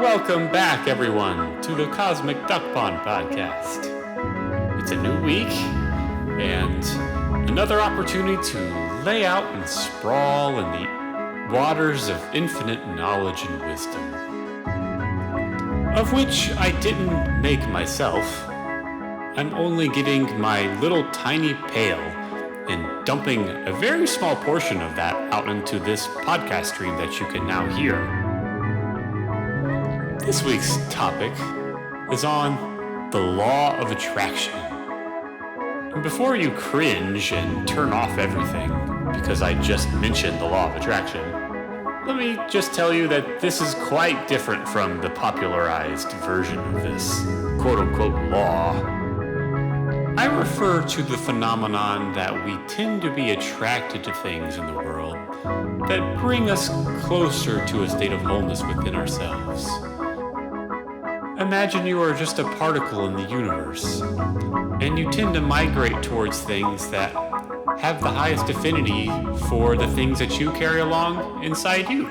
Welcome back, everyone, to the Cosmic Duck Pond Podcast. It's a new week and another opportunity to lay out and sprawl in the waters of infinite knowledge and wisdom, of which I didn't make myself. I'm only getting my little tiny pail and dumping a very small portion of that out into this podcast stream that you can now hear. This week's topic is on the law of attraction. And before you cringe and turn off everything because I just mentioned the law of attraction, let me just tell you that this is quite different from the popularized version of this quote-unquote law. I refer to the phenomenon that we tend to be attracted to things in the world that bring us closer to a state of wholeness within ourselves. Imagine you are just a particle in the universe, and you tend to migrate towards things that have the highest affinity for the things that you carry along inside you.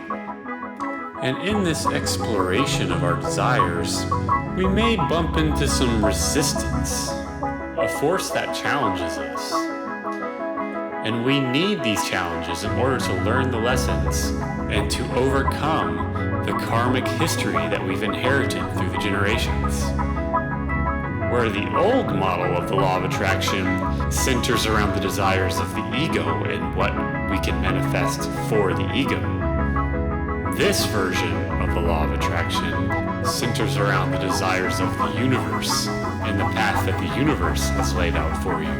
And in this exploration of our desires, we may bump into some resistance, a force that challenges us. And we need these challenges in order to learn the lessons and to overcome the karmic history that we've inherited through the generations. Where the old model of the law of attraction centers around the desires of the ego and what we can manifest for the ego, this version of the law of attraction centers around the desires of the universe and the path that the universe has laid out for you.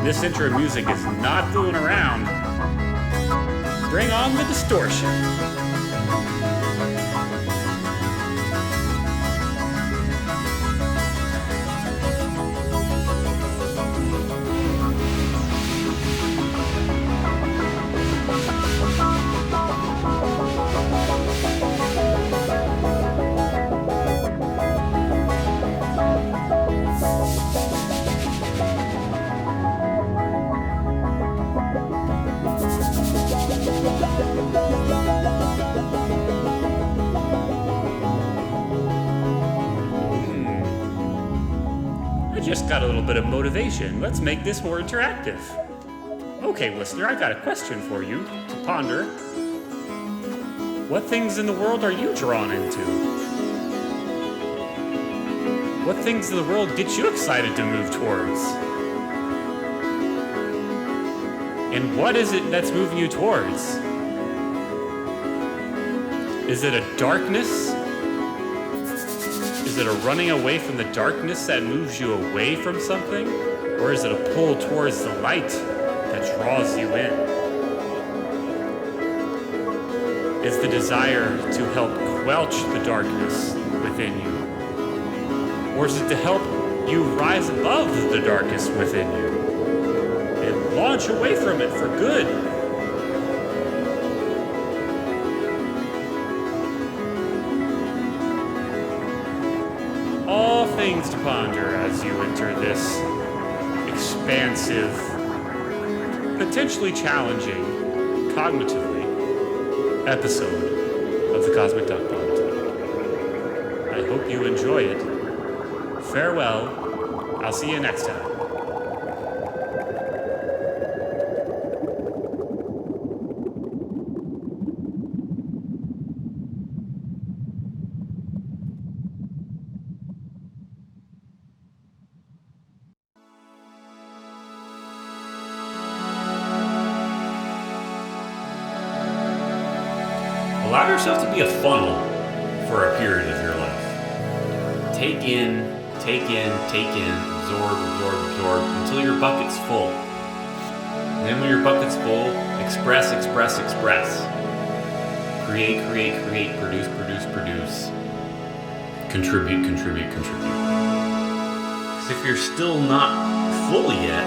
This intro music is not fooling around. Bring on the distortion. Just got a little bit of motivation. Let's make this more interactive. Okay, listener, I got a question for you to ponder. What things in the world are you drawn into? What things in the world get you excited to move towards? And what is it that's moving you towards? Is it a darkness? Is it a running away from the darkness that moves you away from something? Or is it a pull towards the light that draws you in? Is the desire to help quelch the darkness within you? Or is it to help you rise above the darkness within you and launch away from it for good? All things to ponder as you enter this expansive, potentially challenging, cognitively, episode of the Cosmic Duck Pond. I hope you enjoy it. Farewell. I'll see you next time. Allow yourself to be a funnel for a period of your life. Take in, absorb, until your bucket's full. And then when your bucket's full, express. Create, produce. Contribute. Because if you're still not full yet,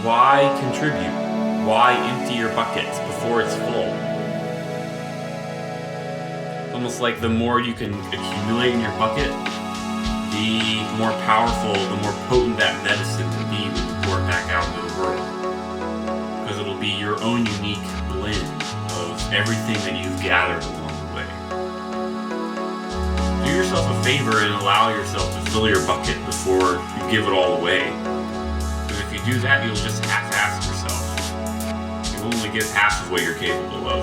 why contribute? Why empty your buckets before it's full? Almost like the more you can accumulate in your bucket, the more powerful, the more potent that medicine will be when you pour it back out into the world. Because it'll be your own unique blend of everything that you've gathered along the way. Do yourself a favor and allow yourself to fill your bucket before you give it all away. Because if you do that, you'll just half-ass yourself. You'll only give half of what you're capable of.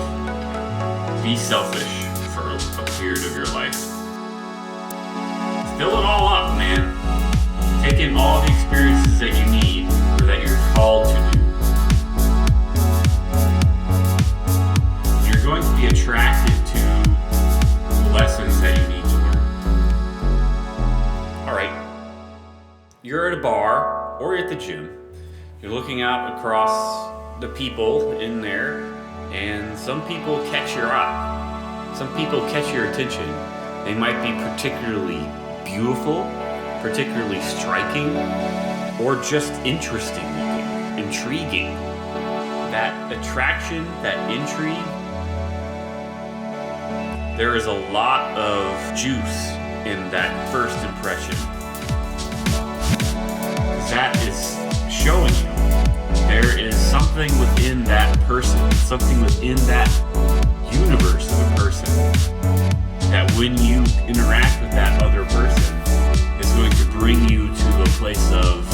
Be selfish for a period of your life. Fill it all up, man. Take in all the experiences that you need or that you're called to do. You're going to be attracted to the lessons that you need to learn. Alright, you're at a bar or you're at the gym. You're looking out across the people in there, and some people catch your eye. Some people catch your attention. They might be particularly beautiful, particularly striking, or just interesting looking, intriguing. That attraction, that intrigue, there is a lot of juice in that first impression. That is showing you there is something within that person, something within that universe of a person, that when you interact with that other person, is going to bring you to a place of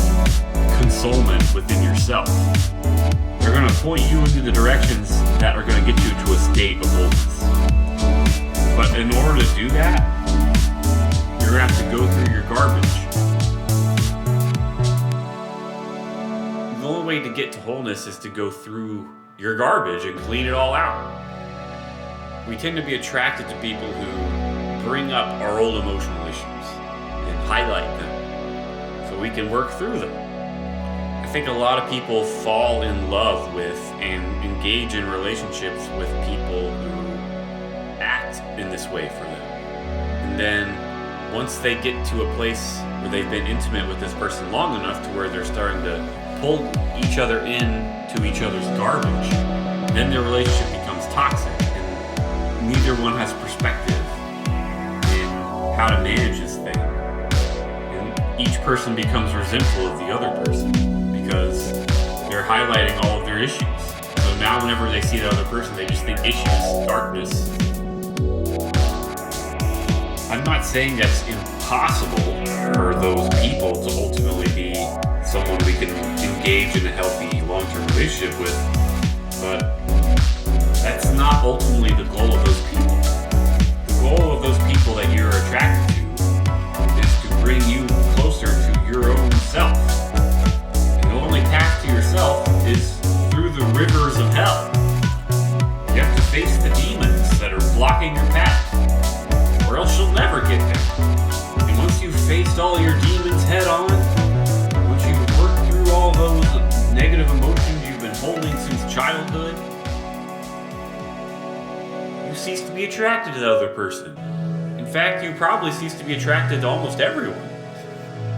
consolement within yourself. They're going to point you into the directions that are going to get you to a state of wholeness. But in order to do that, you're going to have to go through your garbage. The only way to get to wholeness is to go through your garbage and clean it all out. We tend to be attracted to people who bring up our old emotional issues and highlight them so we can work through them. I think a lot of people fall in love with and engage in relationships with people who act in this way for them. And then once they get to a place where they've been intimate with this person long enough to where they're starting to pull each other into each other's garbage, then their relationship becomes toxic. Neither one has perspective in how to manage this thing. And each person becomes resentful of the other person because they're highlighting all of their issues. So now whenever they see the other person, they just think issues, darkness. I'm not saying that's impossible for those people to ultimately be someone we can engage in a healthy long-term relationship with, but that's not ultimately the goal of those people. The goal of those people that you're attracted to is to bring you closer to your own self. And the only path to yourself is through the rivers of hell. You have to face the demons that are blocking your path, or else you'll never get there. And once you've faced all your demons head on, once you've worked through all those negative emotions you've been holding since childhood, you cease to be attracted to the other person. In fact, you probably cease to be attracted to almost everyone,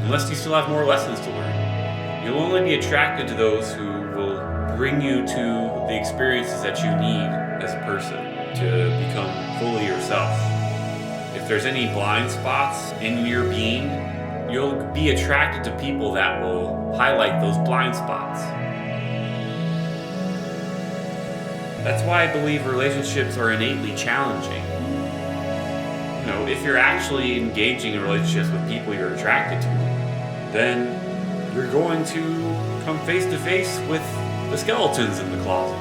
unless you still have more lessons to learn. You'll only be attracted to those who will bring you to the experiences that you need as a person to become fully yourself. If there's any blind spots in your being, you'll be attracted to people that will highlight those blind spots. That's why I believe relationships are innately challenging. You know, if you're actually engaging in relationships with people you're attracted to, then you're going to come face to face with the skeletons in the closet,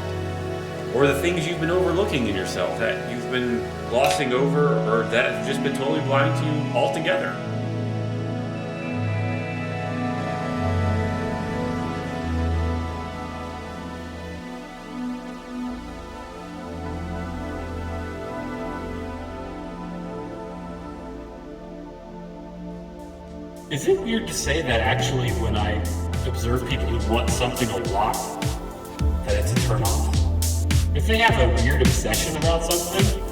or the things you've been overlooking in yourself that you've been glossing over, or that have just been totally blind to you altogether. Is it weird to say that actually when I observe people who want something a lot, that it's a turn-off? If they have a weird obsession about something,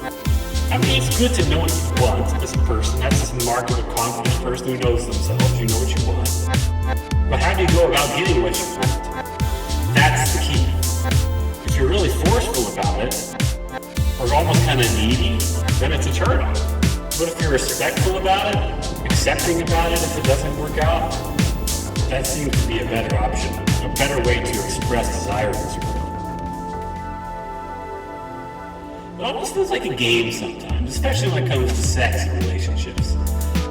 I mean, it's good to know what you want as a person. That's a mark of a confident person who knows themselves. You know what you want. But how do you go about getting what you want? That's the key. If you're really forceful about it, or almost kind of needy, then it's a turn-off. But if you're respectful about it, accepting about it if it doesn't work out, that seems to be a better option, a better way to express desire in this world. It almost feels like a game sometimes, especially when it comes to sex and relationships.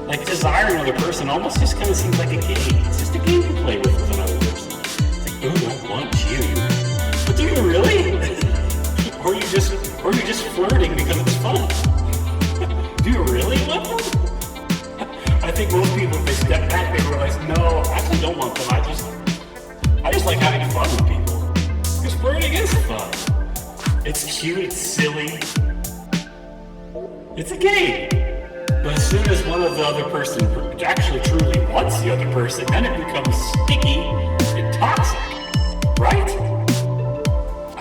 Like desiring another person almost just kind of seems like a game. It's just a game to play with another person. It's like, ooh, I want you. But do you really? or are you just flirting because it's fun? Do you really want them? I think most people, if they step back, they realize, no, I actually don't want them. I just like having fun with people. Because flirting is fun. It's cute, it's silly. It's a game. But as soon as one of the other person actually truly wants the other person, then it becomes sticky and toxic. Right?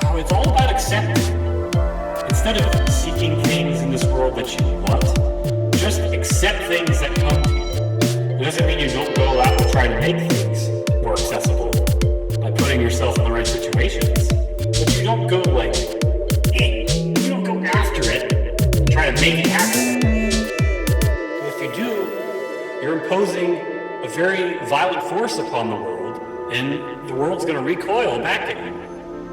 Oh, it's all about accepting. Instead of seeking things in this world that you want, just accept things that come to you. It doesn't mean you don't go out and try to make things more accessible by putting yourself in the right situations. But you don't go like, you don't go after it and try to make it happen. If you do, you're imposing a very violent force upon the world, and the world's going to recoil back at you.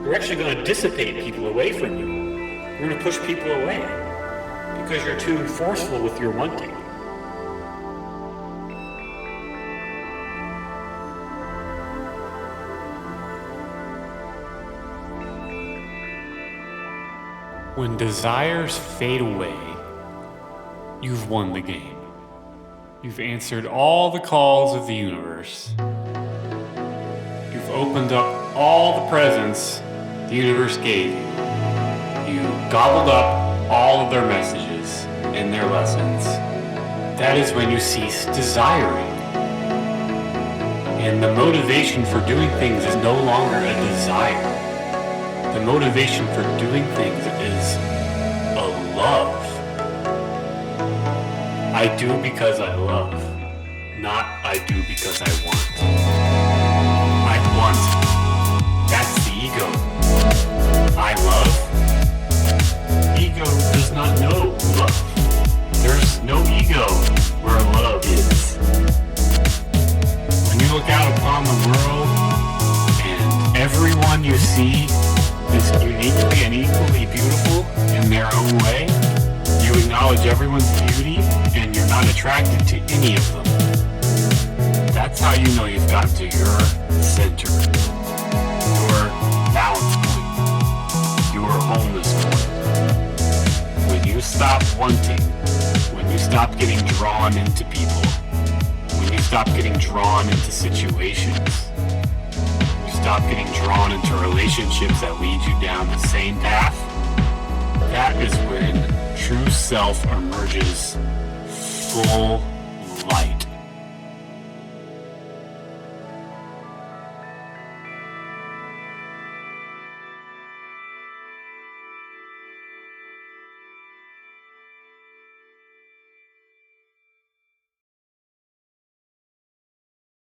You're actually going to dissipate people away from you. You're going to push people away because you're too forceful with your wanting. When desires fade away, you've won the game. You've answered all the calls of the universe. You've opened up all the presents the universe gave you. You gobbled up all of their messages and their lessons. That is when you cease desiring. And the motivation for doing things is no longer a desire. The motivation for doing things is a love. I do because I love, not I do because I want. I want. That's the ego. I love. Ego does not know love. There's no ego where love is. When you look out upon the world and everyone you see is uniquely and equally beautiful in their own way, you acknowledge everyone's beauty and you're not attracted to any of them. That's how you know you've gotten to your center, your balance point, your wholeness point. When you stop wanting, when you stop getting drawn into people, when you stop getting drawn into situations, you stop getting drawn into relationships that lead you down the same path, that is when true self emerges full light.